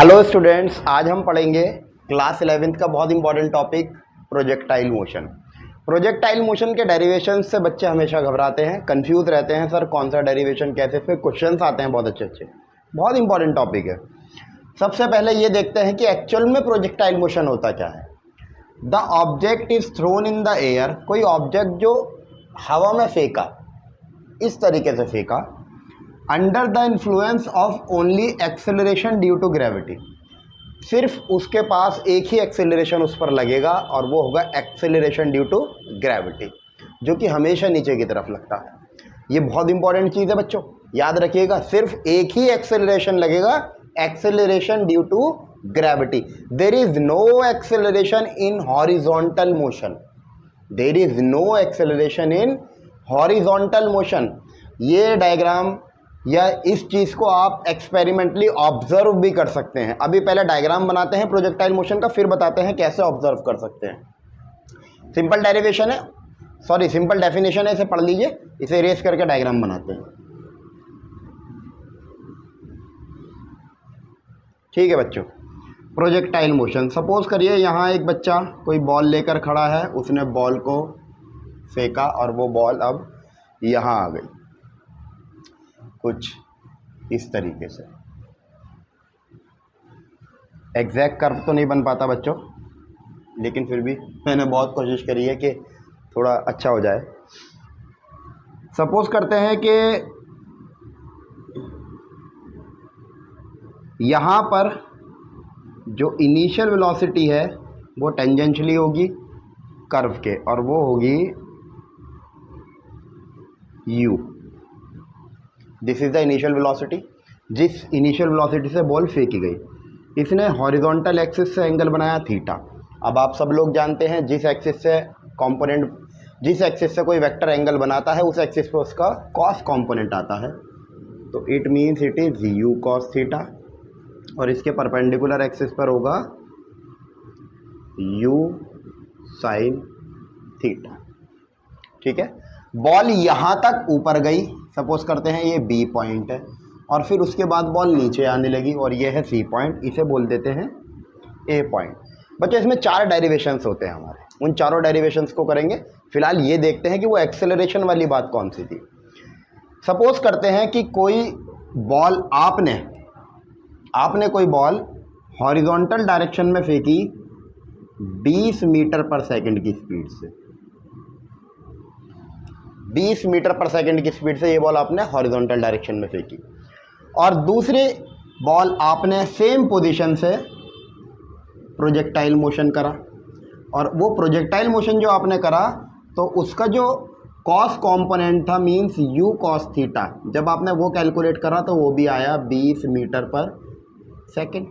Hello students, आज हम पढ़ेंगे क्लास 11th का बहुत important topic projectile motion. Projectile motion के डेरिवेशन से बच्चे हमेशा घबराते हैं, कंफ्यूज रहते हैं, सर कौन सा डेरिवेशन कैसे, फिर क्वेश्चंस आते हैं बहुत अच्छे। बहुत इंपॉर्टेंट टॉपिक है। सबसे पहले ये देखते हैं कि एक्चुअल में प्रोजेक्टाइल मोशन होता क्या है। The object is thrown in the air, कोई ऑब्जेक्ट जो हवा में फेंका, इस तरीके से फेंका, under the influence of only acceleration due to gravity, सिर्फ उसके पास एक ही एक्सेलरेशन उस पर लगेगा और वो होगा एक्सेलरेशन ड्यू टू ग्रेविटी, जो कि हमेशा नीचे की तरफ लगता है। ये बहुत इंपॉर्टेंट चीज़ है बच्चों, याद रखिएगा, सिर्फ एक ही एक्सेलरेशन लगेगा, acceleration due to gravity. There is no acceleration in horizontal motion, there is no acceleration in horizontal motion. ये डायग्राम या इस चीज़ को आप एक्सपेरिमेंटली ऑब्जर्व भी कर सकते हैं। अभी पहले डायग्राम बनाते हैं प्रोजेक्टाइल मोशन का, फिर बताते हैं कैसे ऑब्जर्व कर सकते हैं। सिंपल डेरिवेशन है, सॉरी सिंपल डेफिनेशन है, इसे पढ़ लीजिए, इसे इरेज करके डायग्राम बनाते हैं। ठीक है बच्चों, प्रोजेक्टाइल मोशन, सपोज करिए यहाँ एक बच्चा कोई बॉल लेकर खड़ा है, उसने बॉल को फेंका और वो बॉल अब यहाँ आ गई, कुछ इस तरीके से। एग्जैक्ट कर्व तो नहीं बन पाता बच्चों, लेकिन फिर भी मैंने बहुत कोशिश करी है कि थोड़ा अच्छा हो जाए। सपोज करते हैं कि यहाँ पर जो इनिशियल वेलोसिटी है वो टेंजेंशियली होगी कर्व के, और वो होगी u। This is the initial velocity, जिस इनिशियल वेलोसिटी से बॉल फेंकी गई। इसने हॉरिजॉन्टल एक्सिस से एंगल बनाया थीटा। अब आप सब लोग जानते हैं जिस एक्सिस से कंपोनेंट, जिस एक्सिस से कोई वेक्टर एंगल बनाता है उस एक्सिस पे उसका कॉस कंपोनेंट आता है, तो it means it is u cos theta, और इसके परपेंडिकुलर एक्सिस पर होगा u sin थीटा। ठीक है, बॉल यहाँ तक ऊपर गई, सपोज करते हैं ये B पॉइंट है, और फिर उसके बाद बॉल नीचे आने लगी और ये है C पॉइंट, इसे बोल देते हैं A पॉइंट। बच्चों इसमें 4 डेरिवेशंस होते हैं हमारे, उन चारों डेरिवेशंस को करेंगे। फिलहाल ये देखते हैं कि वो एक्सेलरेशन वाली बात कौन सी थी। सपोज करते हैं कि कोई बॉल आपने कोई बॉल हॉरिजॉन्टल डायरेक्शन में फेंकी 20 मीटर पर सेकंड की स्पीड से, 20 मीटर पर सेकंड की स्पीड से ये बॉल आपने हॉरिजॉन्टल डायरेक्शन में फेंकी, और दूसरी बॉल आपने सेम पोजीशन से प्रोजेक्टाइल मोशन करा, और वो प्रोजेक्टाइल मोशन जो आपने करा तो उसका जो कॉस कंपोनेंट था मींस u cos थीटा, जब आपने वो कैलकुलेट करा तो वो भी आया 20 मीटर पर सेकंड।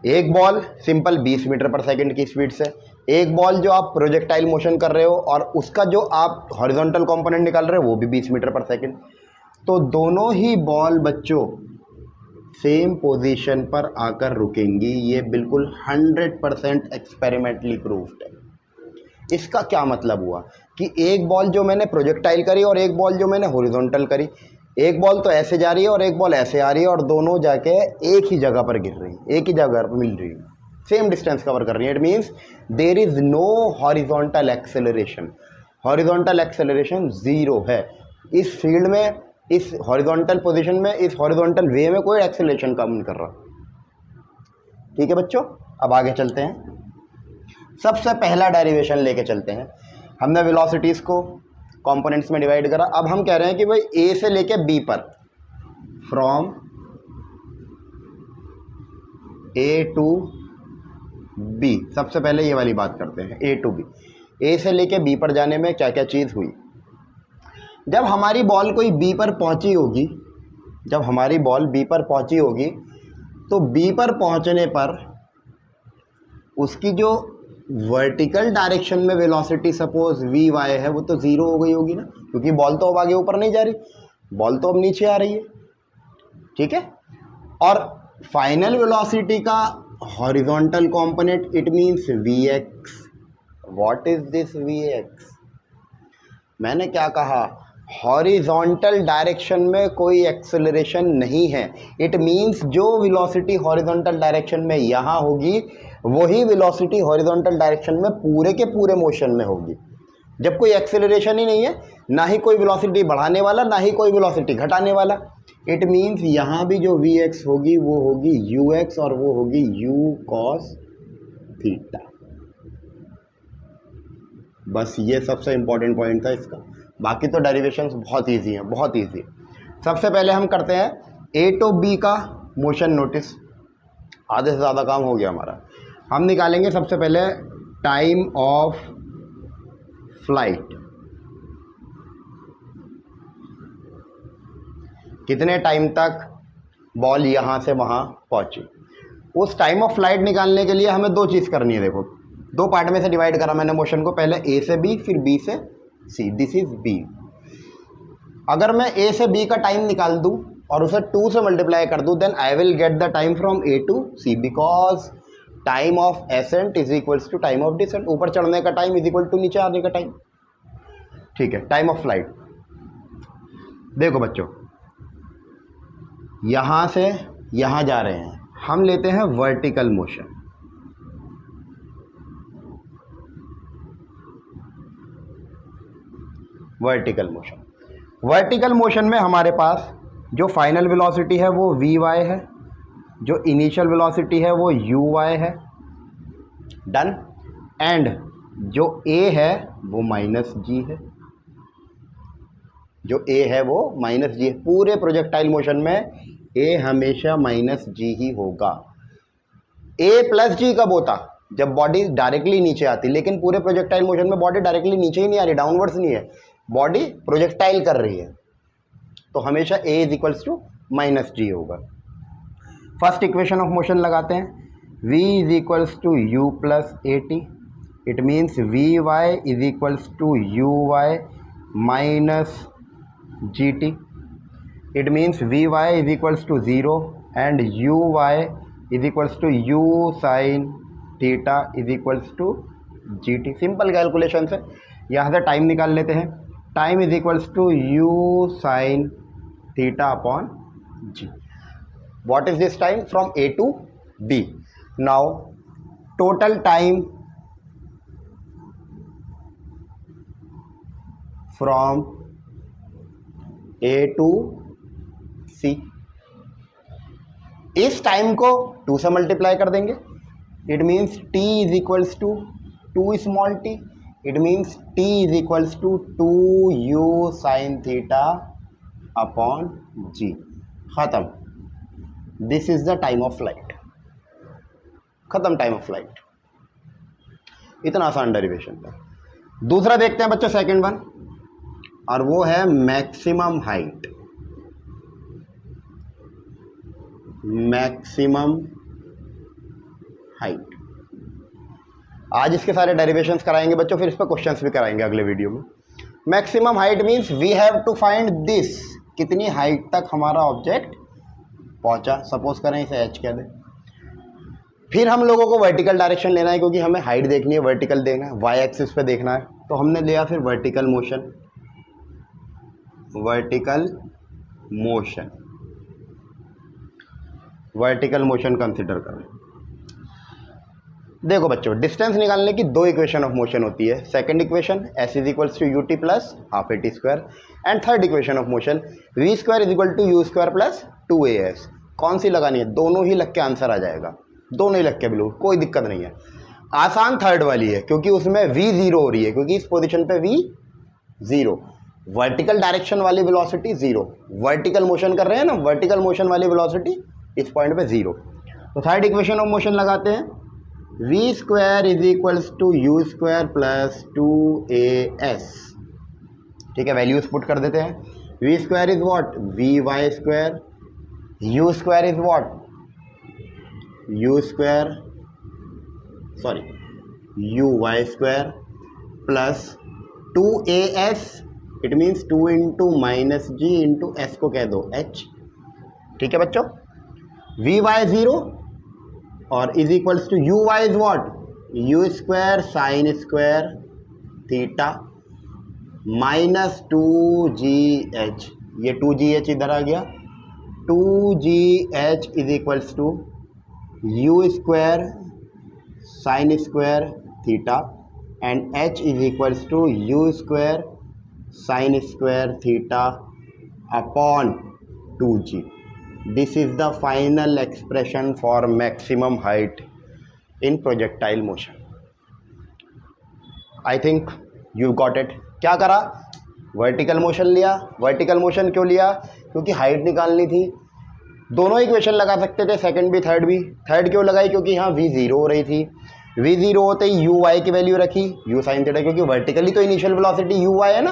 एक बॉल सिंपल 20 मीटर पर सेकंड की स्पीड से, एक बॉल जो आप प्रोजेक्टाइल मोशन कर रहे हो और उसका जो आप हॉरिजॉन्टल कंपोनेंट निकाल रहे हो वो भी 20 मीटर पर सेकंड। तो दोनों ही बॉल बच्चों सेम पोजीशन पर आकर रुकेंगी, ये बिल्कुल 100% एक्सपेरिमेंटली प्रूव्ड है। इसका क्या मतलब हुआ कि एक बॉल जो मैंने प्रोजेक्टाइल करी और एक बॉल जो मैंने हॉरिजॉन्टल करी, एक बॉल तो ऐसे जा रही है और एक बॉल ऐसे आ रही है, और दोनों जाके एक ही जगह पर गिर रही है, एक ही जगह पर मिल रही है, सेम डिस्टेंस कवर कर रही है। It means there is no horizontal acceleration, horizontal acceleration 0 है इस फील्ड में, इस हॉरिजॉन्टल पोजीशन में, इस हॉरिजॉन्टल वे में कोई एक्सेलरेशन काम नहीं कर रहा। ठीक है बच्चों, अब आगे चलते हैं। सबसे पहला डेरिवेशन लेके चलते हैं। हमने वेलोसिटीज़ को कंपोनेंट्स में डिवाइड करा, अब हम कह रहे हैं कि भाई A से लेके B पर, फ्रॉम A टू B, सबसे पहले ये वाली बात करते हैं A टू B। A से लेके B पर जाने में क्या क्या चीज़ हुई। जब हमारी बॉल कोई B पर पहुंची होगी, जब हमारी बॉल B पर पहुंची होगी तो B पर पहुंचने पर उसकी जो वर्टिकल डायरेक्शन में वेलोसिटी सपोज Vy है वो तो 0 हो गई होगी ना, क्योंकि बॉल तो अब आगे ऊपर नहीं जा रही, बॉल तो अब नीचे आ रही है। ठीक है, और फाइनल वेलोसिटी का horizontal component it means Vx। What is this Vx? मैंने क्या कहा, हॉरिजॉन्टल डायरेक्शन में कोई एक्सेलरेशन नहीं है। इट मीन्स जो वेलोसिटी हॉरिजॉन्टल डायरेक्शन में यहाँ होगी वही वेलोसिटी हॉरिजॉन्टल डायरेक्शन में पूरे के पूरे मोशन में होगी। जब कोई एक्सेलरेशन ही नहीं है, ना ही कोई वेलोसिटी बढ़ाने वाला, ना ही कोई वेलोसिटी घटाने वाला, इट मीन्स यहाँ भी जो वी एक्स होगी वो होगी यू एक्स और वो होगी यू कॉस थीटा। बस ये सबसे इंपॉर्टेंट पॉइंट था इसका। बाकी तो डेरिवेशंस बहुत इजी हैं, बहुत इजी। सबसे पहले हम करते हैं ए टू बी का मोशन नोटिस। आधे से ज़्यादा काम हो गया हमारा। हम निकालेंगे सबसे पहले टाइम ऑफ फ्लाइट। कितने टाइम तक बॉल यहाँ से वहाँ पहुँची। उस टाइम ऑफ फ्लाइट निकालने के लिए हमें दो चीज़ करनी है। देखो, दो पार्ट में से डिवाइड करा मैंने मोशन को, पहले ए से बी फिर बी से सी। This is B. अगर मैं ए से बी का टाइम निकाल दूं और उसे 2 से मल्टीप्लाई कर दूं, then I will get the time from A to C, because time of ascent is equals to time of descent. ऊपर चढ़ने का टाइम इज इक्वल टू नीचे आने का टाइम। ठीक है, टाइम ऑफ फ्लाइट। देखो बच्चों, यहां से यहां जा रहे हैं, हम लेते हैं वर्टिकल मोशन। वर्टिकल मोशन में हमारे पास जो फाइनल वेलोसिटी है वो वी वाई है, जो इनिशियल वेलोसिटी है वो यू वाई है। डन। एंड जो ए है वो माइनस जी है, जो ए है वो माइनस जी है। पूरे प्रोजेक्टाइल मोशन में ए हमेशा माइनस जी ही होगा। ए प्लस जी कब होता? जब बॉडी डायरेक्टली नीचे आती। लेकिन पूरे प्रोजेक्टाइल मोशन में बॉडी डायरेक्टली नीचे ही नहीं आ रही, डाउनवर्ड्स नहीं है, बॉडी प्रोजेक्टाइल कर रही है, तो हमेशा a is equals to minus G होगा। फर्स्ट इक्वेशन ऑफ मोशन लगाते हैं, v is equals to U plus A T. It means V Y is equals to you Y minus G T. It means V Y is equals to 0 and U Y is equals to you sine theta is equals to G T. Simple calculation है। यहाँ से time निकाल लेते हैं। Time is equals to you sine theta upon g. What is this time? From A to B. Now total time from A to C. इस time को 2 से multiply कर देंगे। It means t is equals to 2 small t। It means t is equals to 2u sine theta upon g। खत्म। This is the time of flight. खत्म time of flight. इतना आसान derivation था। दूसरा देखते हैं बच्चों, सेकंड वन, और वो है मैक्सिमम हाइट। Maximum height. आज इसके सारे डेरिवेशंस कराएंगे बच्चों, फिर इस पर क्वेश्चंस भी कराएंगे अगले वीडियो में। Maximum height means we have to find this, कितनी हाइट तक हमारा ऑब्जेक्ट पहुंचा। सपोज करें इसे h कह दें। फिर हम लोगों को वर्टिकल डायरेक्शन लेना है, क्योंकि हमें हाइट देखनी है, वर्टिकल देखना है, वाई एक्सिस पे देखना है। तो हमने लिया फिर vertical motion. Vertical motion consider करें। देखो बच्चों, डिस्टेंस निकालने की 2 इक्वेशन ऑफ मोशन होती है। Second equation s is equals to u t plus half a t square, and third equation of motion v square is equal to u square plus 2as। कौन सी लगानी है? दोनों ही लग के आंसर आ जाएगा, दोनों ही लग के बिल्कुल कोई दिक्कत नहीं है। आसान थर्ड वाली है, क्योंकि उसमें v 0 हो रही है, क्योंकि इस पोजिशन पे v 0, वर्टिकल डायरेक्शन वाली वेलोसिटी 0, वर्टिकल मोशन कर रहे हैं ना, वर्टिकल मोशन वाली वेलोसिटी इस पॉइंट पे 0। तो थर्ड इक्वेशन ऑफ मोशन लगाते हैं, v square is equals to u square plus 2as। ठीक है, वैल्यूज पुट कर देते हैं। v square is what? V y square. u square is what? U square, sorry, u y square plus 2as। It means 2 into minus g into s को कह दो h। ठीक है बच्चों, वी वाई 0 और is equals to you Y is what? U square sine square theta -2GH, ये 2GH इधर आ गया, 2GH is equals to U square sine square theta and H is equals to U square sine square theta upon 2G. This is the final expression for maximum height in projectile motion. I think you got it. क्या करा, vertical motion लिया. Vertical motion क्यों लिया, क्योंकि height निकालनी थी. दोनों equation लगा सकते थे, सेकंड भी थर्ड भी. थर्ड क्यों लगाई, क्योंकि यहाँ v ज़ीरो हो रही थी. v ज़ीरो होते ही u y की वैल्यू रखी, u साइन थीटा, क्योंकि वर्टिकली तो इनिशियल वेलोसिटी u y है ना,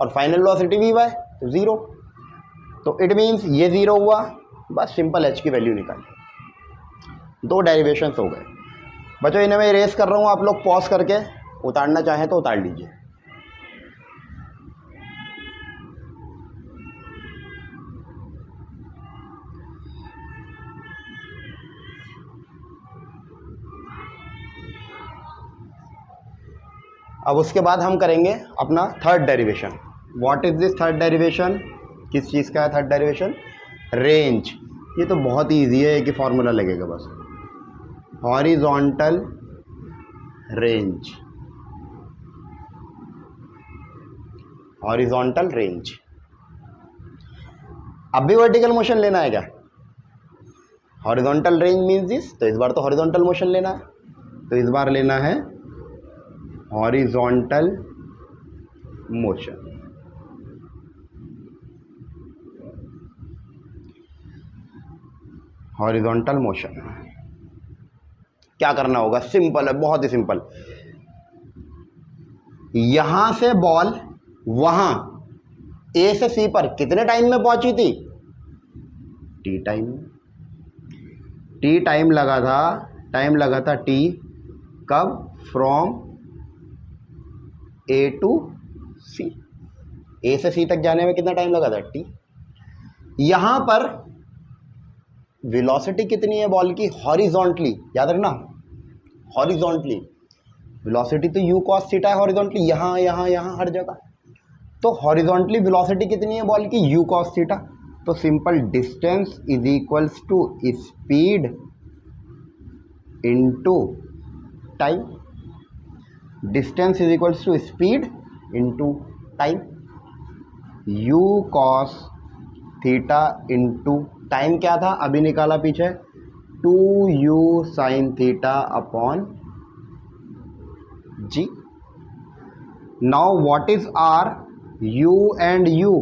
और फाइनल वेलोसिटी v y, तो ज़ीरो. तो इट मीन्स ये ज़ीरो हुआ. बस सिंपल h की वैल्यू निकाली. दो डेरिवेशंस हो गए बच्चों. इन्हें मैं इरेज कर रहा हूँ, आप लोग पॉज करके उतारना चाहें तो उतार लीजिए. अब उसके बाद हम करेंगे अपना third derivation. What is this third derivation, किस चीज़ का है थर्ड डेरिवेशन, रेंज. ये तो बहुत ईजी है, एक ही फॉर्मूला लगेगा बस. Horizontal range, horizontal range. अब भी वर्टिकल मोशन लेना है क्या, हॉरिजॉन्टल रेंज मीन्स दिस, तो इस बार तो हॉरिजॉन्टल मोशन लेना है. तो इस बार लेना है हॉरिजॉन्टल मोशन. हॉरिजॉन्टल मोशन क्या करना होगा, सिंपल है, बहुत ही सिंपल. यहां से बॉल वहां ए से सी पर कितने टाइम में पहुंची थी, टी टाइम. टी टाइम लगा था, टाइम लगा था टी. कब, फ्रॉम ए टू सी. ए से सी तक जाने में कितना टाइम लगा था, टी. यहां पर वेलोसिटी कितनी है बॉल की, हॉरिजॉन्टली, याद रखना, हॉरिजॉन्टली. वेलोसिटी तो u cos थीटा है हॉरिजॉन्टली, यहाँ यहाँ यहाँ हर जगह. तो हॉरिजॉन्टली वेलोसिटी कितनी है बॉल की, u cos थीटा. तो simple distance is equals to speed into time. Distance is equals to speed into time. u cos theta into time क्या था, अभी निकाला पीछे, 2u sine theta upon g. Now what is r, u एंड u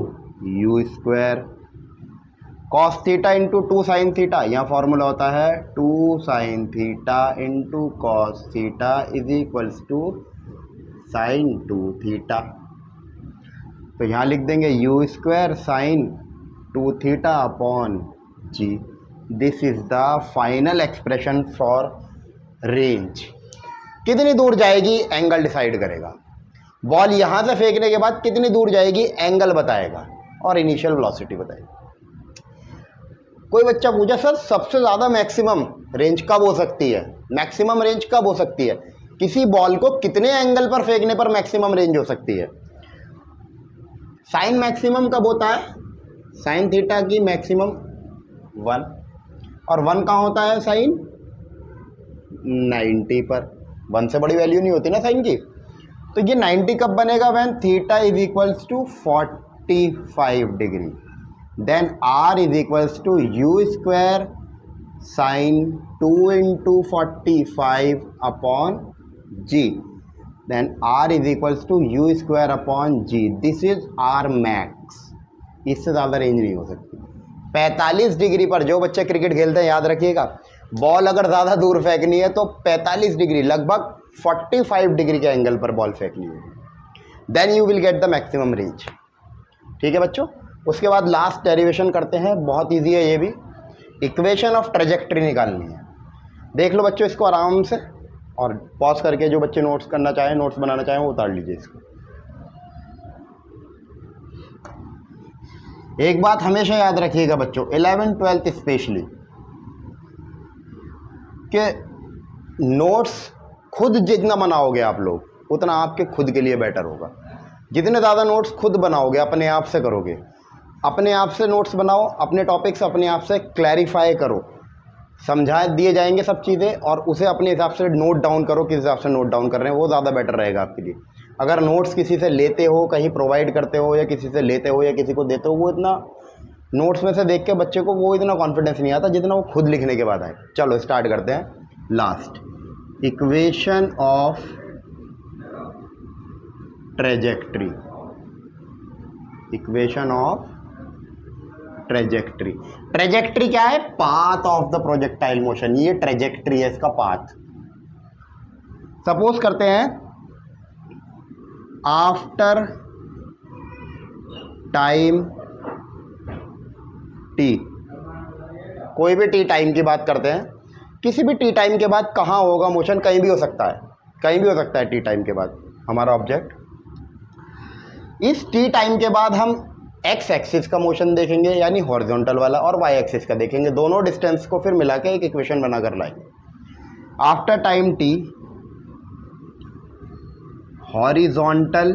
square cos theta into 2 sine theta. यहाँ formula होता है 2 sine theta into cos theta is equals to sine 2 theta. तो यहाँ लिख देंगे u square sine 2 theta upon g. This is the final expression for range. कितनी दूर जाएगी एंगल डिसाइड करेगा. बॉल यहां से फेंकने के बाद कितनी दूर जाएगी एंगल बताएगा, और इनिशियल वेलोसिटी बताएगा. कोई बच्चा पूछा सर सबसे ज़्यादा मैक्सिमम रेंज कब हो सकती है, मैक्सिमम रेंज कब हो सकती है, किसी बॉल को कितने एंगल पर फेंकने पर मैक्सिमम रेंज हो सकती है. साइन मैक्सिमम कब होता है, साइन थीटा की मैक्सिमम 1, और 1 कहाँ होता है साइन 90 पर. 1 से बड़ी वैल्यू नहीं होती ना साइन की. तो ये 90 कब बनेगा, when theta is equals to 45 degree. Then r is equals to u square sine 2 into 45 upon g. Then r is equals to u square upon g. This is r max. इससे ज़्यादा range नहीं हो सकती. 45 degree पर, जो बच्चे cricket खेलते हैं याद रखिएगा, बॉल अगर ज़्यादा दूर फेंकनी है तो 45 डिग्री, लगभग 45 डिग्री के एंगल पर बॉल फेंकनी है. Then you will get the maximum range. ठीक है बच्चों. उसके बाद लास्ट डेरिवेशन करते हैं, बहुत इजी है ये भी. इक्वेशन ऑफ ट्रेजेक्ट्री निकालनी है. देख लो बच्चों इसको आराम से, और पॉज करके जो बच्चे नोट्स करना चाहें, नोट्स बनाना चाहें, वो उतार लीजिए इसको. एक बात हमेशा याद रखिएगा बच्चों, 11th 12th स्पेशली, कि नोट्स खुद जितना बनाओगे आप लोग, उतना आपके खुद के लिए बेटर होगा. जितने ज़्यादा नोट्स खुद बनाओगे, अपने आप से करोगे, अपने आप से नोट्स बनाओ, अपने टॉपिक से अपने आप से क्लैरिफाई करो, समझा दिए जाएंगे सब चीज़ें, और उसे अपने हिसाब से नोट डाउन करो, किस हिसाब से नोट डाउन कर रहे हैं, वो ज़्यादा बेटर रहेगा आपके लिए। अगर नोट्स किसी से लेते हो, कहीं प्रोवाइड करते हो, या किसी से लेते हो या किसी को देते हो, वो इतना नोट्स में से देख के बच्चे को वो इतना कॉन्फिडेंस नहीं आता जितना वो खुद लिखने के बाद आए। चलो स्टार्ट करते हैं। Last, equation of trajectory, equation of trajectory. Trajectory क्या है? Path of the projectile motion. ये ट्रेजेक्ट्री है, इसका पाथ। सपोज करते हैं आफ्टर टाइम टी, कोई भी टी टाइम की बात करते हैं, किसी भी टी टाइम के बाद कहाँ होगा मोशन? कहीं भी हो सकता है, कहीं भी हो सकता है टी टाइम के बाद हमारा ऑब्जेक्ट। इस टी टाइम के बाद हम एक्स एक्सिस का मोशन देखेंगे, यानी हॉरिजॉन्टल वाला, और वाई एक्सिस का देखेंगे। दोनों डिस्टेंस को फिर मिला के एक इक्वेशन बनाकर लाएंगे। After time T, horizontal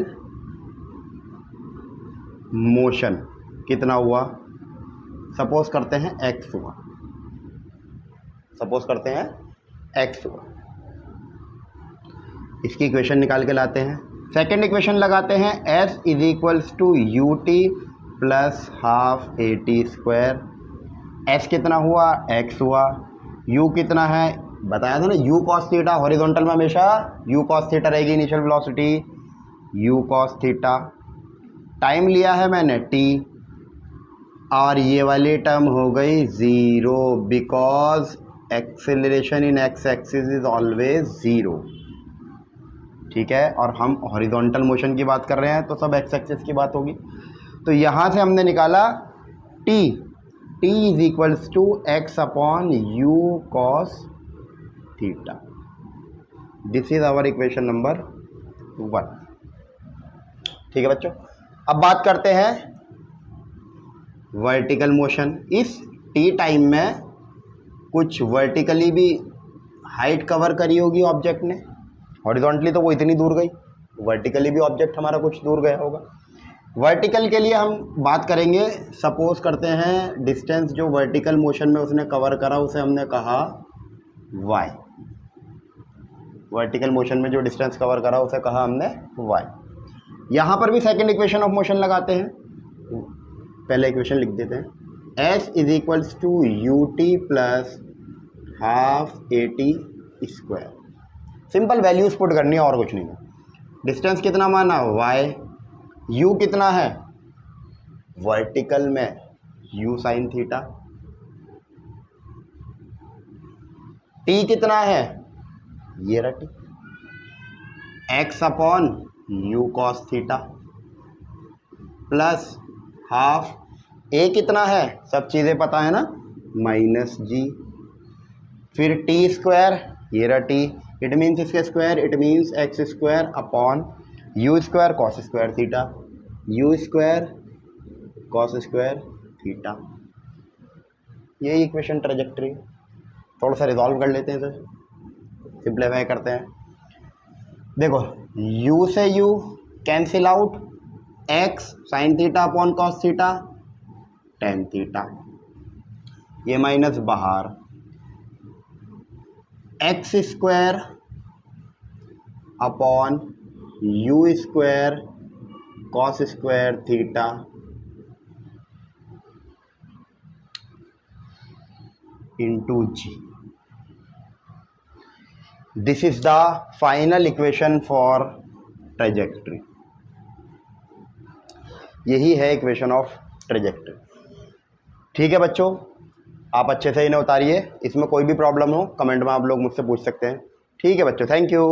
motion कितना हुआ? सपोज करते हैं एक्स हुआ, सपोज करते हैं एक्स हुआ। इसकी इक्वेशन निकाल के लाते हैं। सेकेंड इक्वेशन लगाते हैं, s is equals to u t plus half a t square. S कितना हुआ? एक्स हुआ। यू कितना है? बताया था ना, यू कॉस थीटा। हॉरिजॉन्टल में हमेशा यू कॉस थीटा रहेगी initial velocity, you cos theta. Time लिया है मैंने टी, और ये वाली टर्म हो गई zero, because acceleration in x axis is always zero. ठीक है, और हम हॉरिजॉन्टल मोशन की बात कर रहे हैं तो सब एक्स एक्सिस की बात होगी। तो यहाँ से हमने निकाला t, t is equals to x upon u cos theta. This is our equation number 1। ठीक है बच्चों, अब बात करते हैं वर्टिकल मोशन। इस टी टाइम में कुछ वर्टिकली भी हाइट कवर करी होगी ऑब्जेक्ट ने। हॉरिजॉन्टली तो वो इतनी दूर गई, वर्टिकली भी ऑब्जेक्ट हमारा कुछ दूर गया होगा। वर्टिकल के लिए हम बात करेंगे, सपोज करते हैं डिस्टेंस जो वर्टिकल मोशन में उसने कवर करा उसे हमने कहा y। वर्टिकल मोशन में जो डिस्टेंस कवर करा उसे कहा हमने y। यहाँ पर भी सेकेंड इक्वेशन ऑफ मोशन लगाते हैं। पहले इक्वेशन लिख देते हैं, s is equals to u t plus half a t square. Simple values put करनी है और कुछ नहीं है। डिस्टेंस कितना माना? y। u कितना है? वर्टिकल में u साइन थीटा। t कितना है? ये रहा t, x upon u cos theta plus half a कितना है? सब चीज़ें पता है ना, माइनस g, फिर t स्क्वायर, ये रहा t, इट मीन्स इसके square, it means x square upon u square cos square theta, you square cos square theta. यही इक्वेशन ट्रेजेक्ट्री। थोड़ा सा रिजॉल्व कर लेते हैं इसे, सिंप्लीफाई करते हैं। देखो, u से u cancel out, x sine theta upon cos theta tan theta, ये माइनस बाहर, x square upon u square cos square theta into g. This is the final equation for trajectory. यही है equation of trajectory. ठीक है बच्चों, आप अच्छे से इन्हें उतारिए। इसमें कोई भी प्रॉब्लम हो कमेंट में आप लोग मुझसे पूछ सकते हैं। ठीक है बच्चों, थैंक यू।